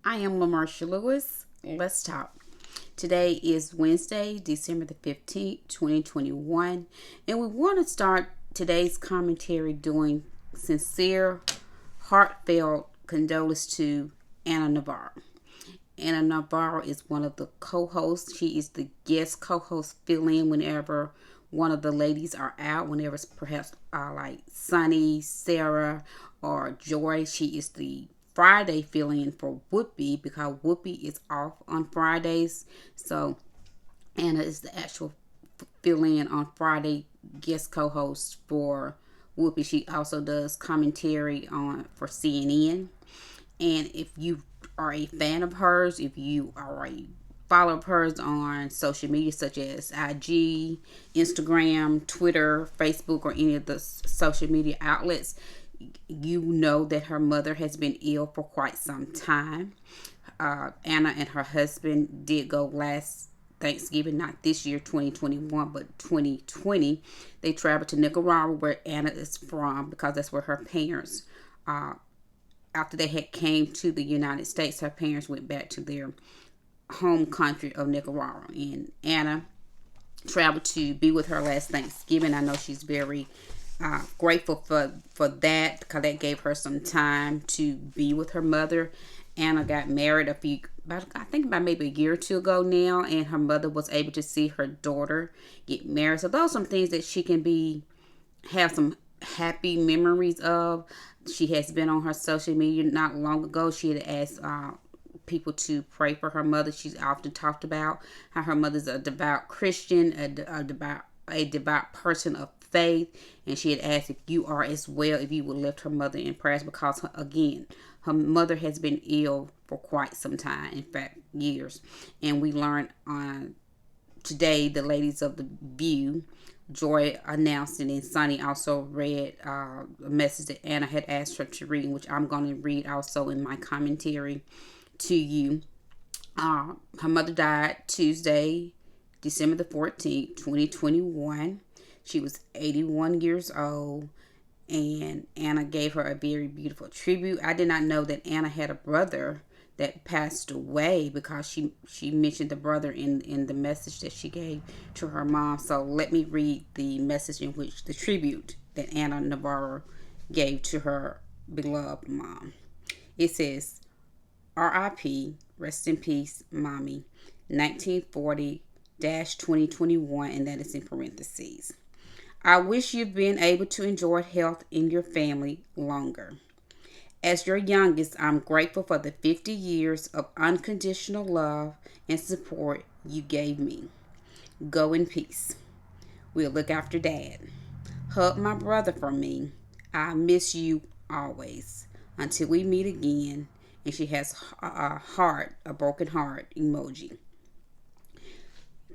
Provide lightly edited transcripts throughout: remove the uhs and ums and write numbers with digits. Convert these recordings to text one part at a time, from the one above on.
I am Lamarcia Lewis. Let's talk. Today is Wednesday, December the 15th, 2021, and we want to start today's commentary doing sincere, heartfelt condolences to Anna Navarro. Anna Navarro is one of the co-hosts. She is the guest co-host fill in whenever one of the ladies are out, whenever it's perhaps like Sunny, Sara, or Joy. She is the Friday fill in for Whoopi because Whoopi is off on Fridays. So Anna is the actual fill in on Friday guest co host for Whoopi. She also does commentary on for CNN. And if you are a fan of hers, if you are a follower of hers on social media such as IG, Instagram, Twitter, Facebook, or any of the social media outlets, you know that her mother has been ill for quite some time. Anna and her husband did go last Thanksgiving, not this year, 2021, but 2020. They traveled to Nicaragua, where Anna is from, because that's where her parents after they had came to the United States, her parents went back to their home country of Nicaragua. And Anna traveled to be with her last Thanksgiving. I know she's very grateful for that because that gave her some time to be with her mother. Anna got married I think about maybe a year or two ago now, and her mother was able to see her daughter get married. So those are some things that she can have some happy memories of. She has been on her social media not long ago. She had asked people to pray for her mother. She's often talked about how her mother's a devout Christian, a devout person of faith, and she had asked if you are as well, if you would lift her mother in prayers, because again, her mother has been ill for quite some time, in fact, years. And we learned on today, the ladies of the View, Joy announced it, and Sunny also read a message that Anna had asked her to read, which I'm going to read also in my commentary to you. Her mother died Tuesday, December the 14th, 2021. She was 81 years old, and Anna gave her a very beautiful tribute. I did not know that Anna had a brother that passed away, because she mentioned the brother in the message that she gave to her mom. So let me read the message in which the tribute that Anna Navarro gave to her beloved mom. It says, R.I.P. Rest in peace, mommy. 1940-2021, and that is in parentheses. I wish you've been able to enjoy health in your family longer. As your youngest, I'm grateful for the 50 years of unconditional love and support you gave me. Go in peace. We'll look after Dad. Hug my brother for me. I miss you always. Until we meet again. And she has a broken heart emoji.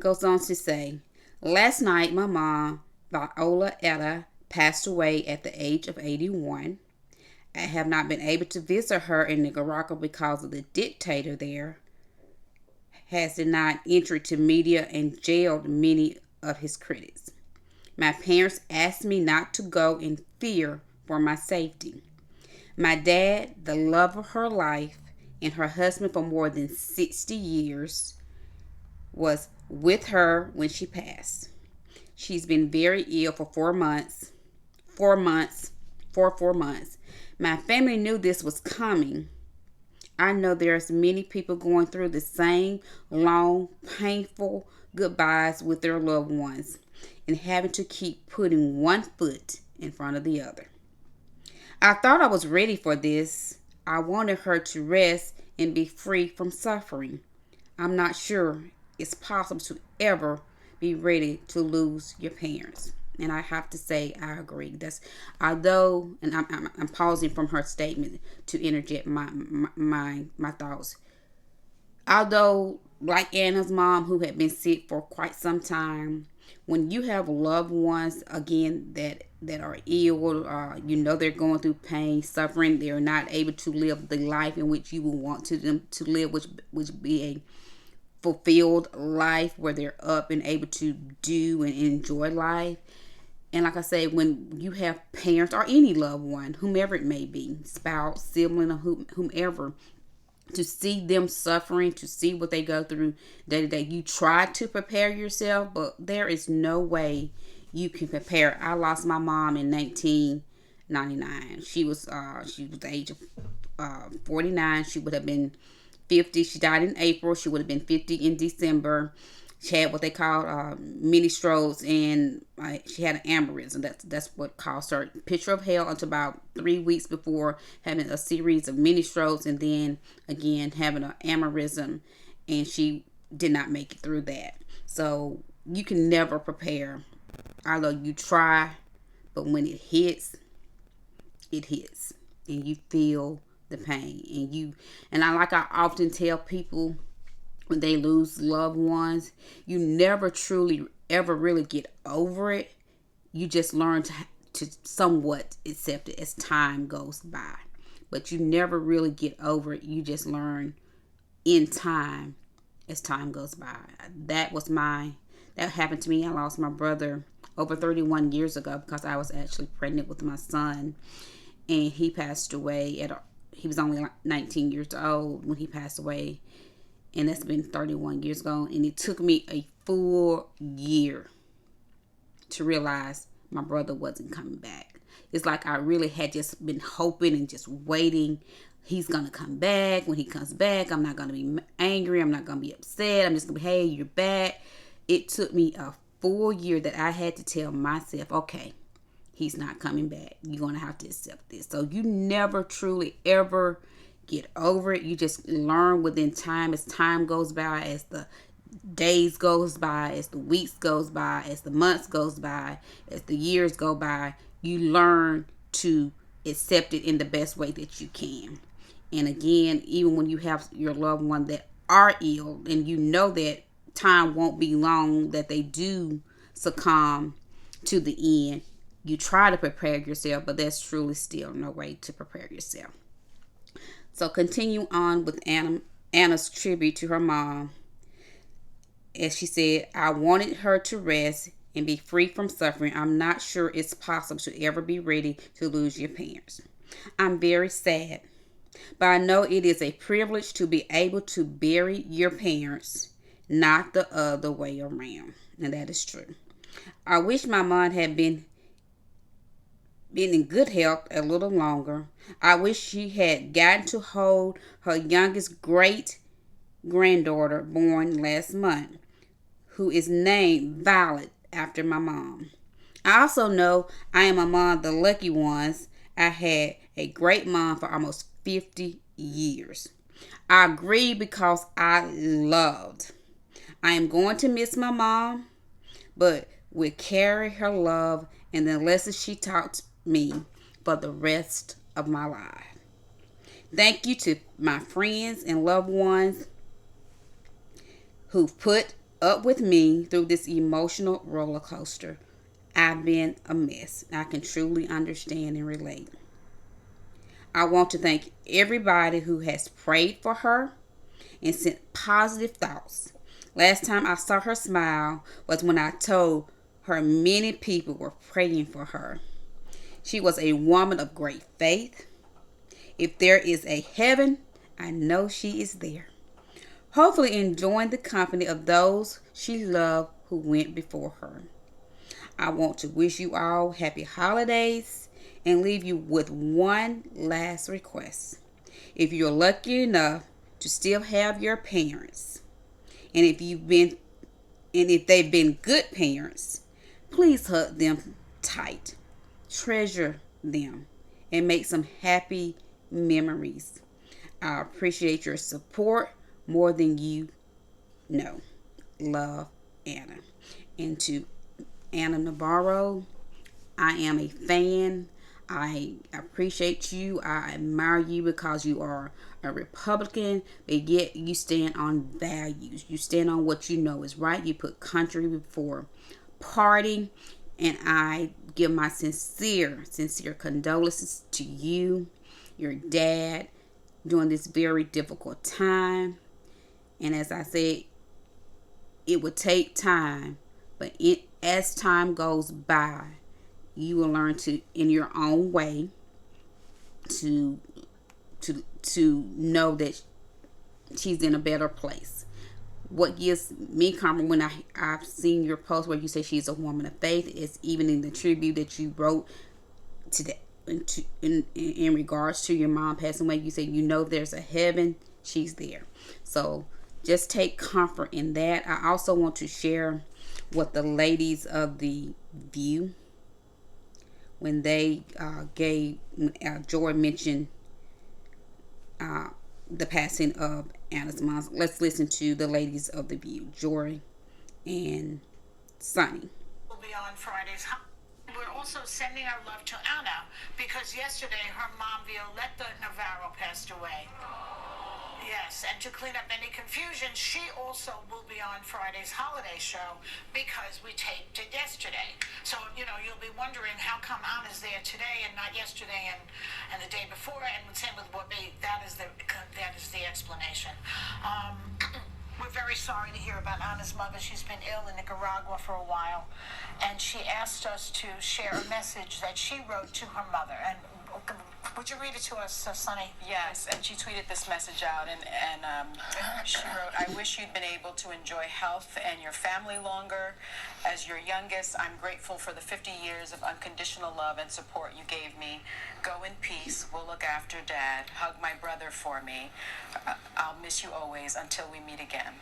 Goes on to say, last night my mom, Violeta, passed away at the age of 81. I have not been able to visit her in Nicaragua because of the dictator there has denied entry to media and jailed many of his critics. My parents asked me not to go in fear for my safety. My dad, the love of her life, and her husband for more than 60 years, was with her when she passed. She's been very ill for 4 months. 4 months. For 4 months. My family knew this was coming. I know there's many people going through the same long, painful goodbyes with their loved ones and having to keep putting one foot in front of the other. I thought I was ready for this. I wanted her to rest and be free from suffering. I'm not sure it's possible to ever be ready to lose your parents. And I have to say, I agree. That's although, and I'm pausing from her statement to interject my thoughts. Although, like Anna's mom, who had been sick for quite some time, when you have loved ones again that are ill, they're going through pain, suffering, they're not able to live the life in which you would want them to live, which be a fulfilled life where they're up and able to do and enjoy life. And like I say, when you have parents or any loved one, whomever it may be, spouse, sibling, or whomever, to see them suffering, to see what they go through day to day. You try to prepare yourself, but there is no way you can prepare. I lost my mom in 1999. She was the age of 49. She would have been 50. She died in April. She would have been 50 in December. She had what they called mini strokes, and she had an aneurysm. That's what caused her. Picture of hell until about 3 weeks before having a series of mini strokes, and then again having an aneurysm, and she did not make it through that. So you can never prepare. Although you try, but when it hits, and you feel the pain, and I often tell people, when they lose loved ones, you never truly ever really get over it. You just learn to somewhat accept it as time goes by, but you never really get over it. You just learn in time as time goes by. That happened to me. I lost my brother over 31 years ago because I was actually pregnant with my son, and he passed away he was only 19 years old when he passed away. And that's been 31 years ago. And it took me a full year to realize my brother wasn't coming back. It's like I really had just been hoping and just waiting. He's going to come back. When he comes back, I'm not going to be angry. I'm not going to be upset. I'm just going to be, hey, you're back. It took me a full year that I had to tell myself, okay, he's not coming back. You're going to have to accept this. So you never truly ever get over it. You just learn within time, as time goes by, as the days goes by, as the weeks goes by, as the months goes by, as the years go by. You learn to accept it in the best way that you can. And again, even when you have your loved one that are ill, and you know that time won't be long that they do succumb to the end, you try to prepare yourself, but there's truly still no way to prepare yourself. So continue on with Anna's tribute to her mom. As she said, I wanted her to rest and be free from suffering. I'm not sure it's possible to ever be ready to lose your parents. I'm very sad, but I know it is a privilege to be able to bury your parents, not the other way around. And that is true. I wish my mom had been in good health a little longer. I wish she had gotten to hold her youngest great granddaughter born last month, who is named Violet after my mom. I also know I am among the lucky ones. I had a great mom for almost 50 years. I grieve because I loved. I am going to miss my mom, but will carry her love and the lessons she taught me for the rest of my life. Thank you to my friends and loved ones who've put up with me through this emotional roller coaster. I've been a mess. I can truly understand and relate. I want to thank everybody who has prayed for her and sent positive thoughts. Last time I saw her smile was when I told her many people were praying for her. She was a woman of great faith. If there is a heaven, I know she is there. Hopefully enjoying the company of those she loved who went before her. I want to wish you all happy holidays and leave you with one last request. If you're lucky enough to still have your parents, and if they've been good parents, please hug them tight. Treasure them and make some happy memories. I appreciate your support more than you know. Love, Anna. And to Anna Navarro, I am a fan. I appreciate you. I admire you because you are a Republican, but yet you stand on values. You stand on what you know is right. You put country before party. And I give my sincere condolences to you, your dad, during this very difficult time. And as I said, it would take time, but as time goes by, you will learn to, in your own way, to know that she's in a better place. What gives me comfort when I've seen your post where you say she's a woman of faith is even in the tribute that you wrote today in regards to your mom passing away. You say you know there's a heaven, she's there. So just take comfort in that. I also want to share what the ladies of the View, when they gave Joy mentioned the passing of Anna's mom. Let's listen to the ladies of the View, Joy and Sunny. Will be on Fridays. We're also sending our love to Anna because yesterday her mom, Violeta Navarro, passed away. Yes, and to clean up any confusion, she also will be on Friday's holiday show because we taped it yesterday. So, you'll be wondering how come Anna's there today and not yesterday and the day before, and same with Bobby. That is the explanation. We're very sorry to hear about Anna's mother. She's been ill in Nicaragua for a while, and she asked us to share a message that she wrote to her mother. And would you read it to us, Sunny? Yes, and she tweeted this message out, and she wrote, "I wish you'd been able to enjoy health and your family longer. As your youngest, I'm grateful for the 50 years of unconditional love and support you gave me. Go in peace. We'll look after Dad. Hug my brother for me. I'll miss you always until we meet again."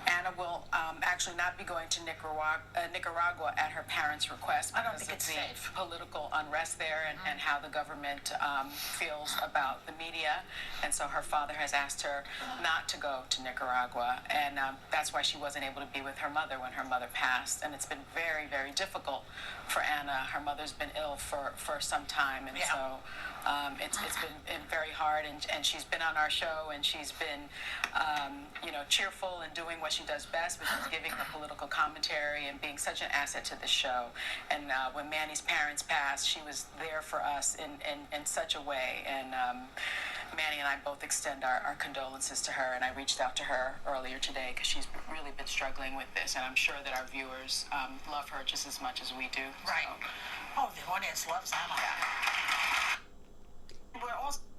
Anna will actually not be going to Nicaragua at her parents' request I don't think because it's of the safe. political unrest there and how the government feels about the media. And so her father has asked her not to go to Nicaragua. And that's why she wasn't able to be with her mother when her mother passed. And it's been very, very difficult for Anna. Her mother's been ill for some time. And so it's been very hard. And she's been on our show, and she's been, cheerful and doing what she does best, which is giving her political commentary and being such an asset to the show. And when Manny's parents passed, she was there for us in such a way. And Manny and I both extend our condolences to her. And I reached out to her earlier today because she's really been struggling with this. And I'm sure that our viewers love her just as much as we do. Right. So. Oh, the audience loves Anna.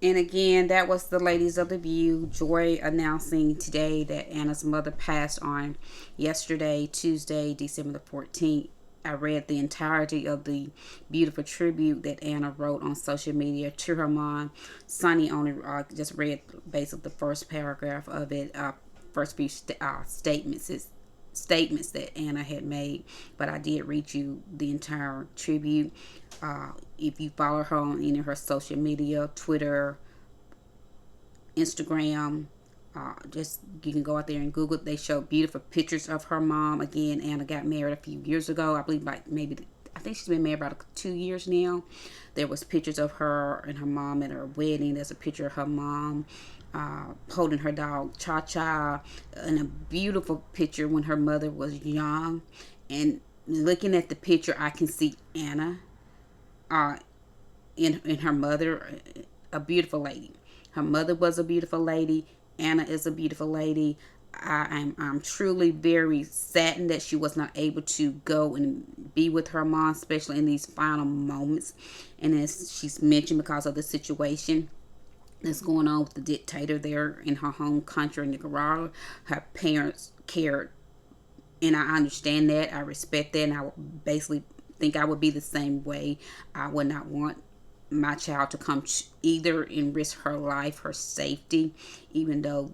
And again, that was the ladies of the View. Joy announcing today that Anna's mother passed on yesterday, Tuesday, December the 14th. I read the entirety of the beautiful tribute that Anna wrote on social media to her mom. Sunny only just read basically the first paragraph of it, first few statements that Anna had made, but I did read you the entire tribute. If you follow her on any of her social media, Twitter, Instagram, just you can go out there and Google. They show beautiful pictures of her mom. Again, Anna got married a few years ago. I believe I think she's been married about 2 years now. There was pictures of her and her mom at her wedding. There's a picture of her mom holding her dog Cha Cha, and a beautiful picture when her mother was young. And looking at the picture, I can see Anna in her mother, a beautiful lady. Her mother was a beautiful lady. Anna is a beautiful lady. I'm truly very saddened that she was not able to go and be with her mom, especially in these final moments. And as she's mentioned, because of the situation that's going on with the dictator there in her home country, Nicaragua, her parents cared. And I understand that. I respect that. And I would basically think I would be the same way. I would not want my child to come either and risk her life, her safety, even though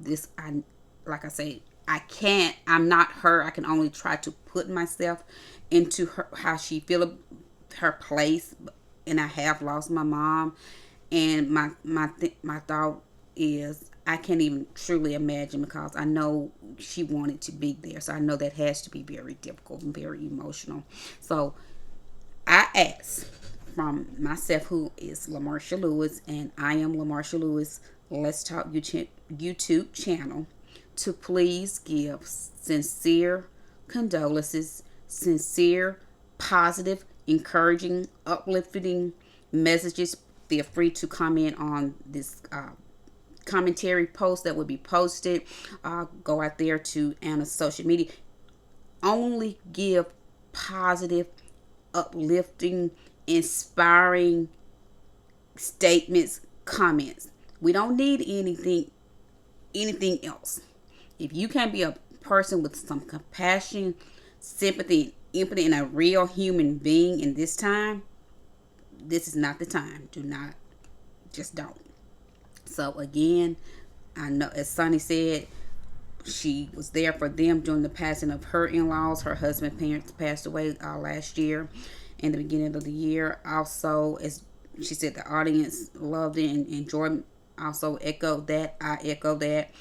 like I say, I'm not her. I can only try to put myself into her, how she feel, her place. And I have lost my mom, and my thought is I can't even truly imagine, because I know she wanted to be there. So I know that has to be very difficult and very emotional. So I ask from myself, who is LaMarsha Lewis, and I am LaMarsha Lewis, Let's Talk YouTube channel, to please give sincere condolences, sincere, positive, encouraging, uplifting messages. Feel free to comment on this commentary post that will be posted. Go out there to Anna's social media. Only give positive, uplifting, inspiring statements, comments. We don't need anything anything else. If you can't be a person with some compassion, sympathy, and empathy, and a real human being in this time, this is not the time. Do not, just don't. So again, I know, as Sonny said, she was there for them during the passing of her in-laws. Her husband's parents passed away last year, in the beginning of the year. Also, as she said, the audience loved it and enjoyed. Also echoed that. I echo that.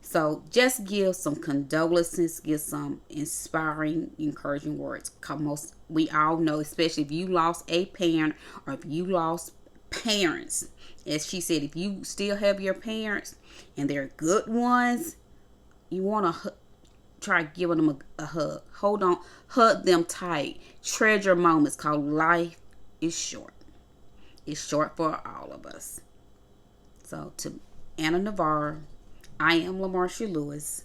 So just give some condolences, give some inspiring, encouraging words. Most we all know, especially if you lost a parent or if you lost parents. As she said, if you still have your parents and they're good ones, you want to try giving them a hug. Hold on, hug them tight. Treasure moments, cause life is short. It's short for all of us. So to Anna Navarro, I am LaMarsha Lewis,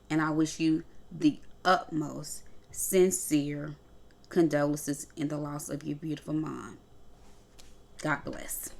and I wish you the utmost sincere condolences in the loss of your beautiful mom. God bless.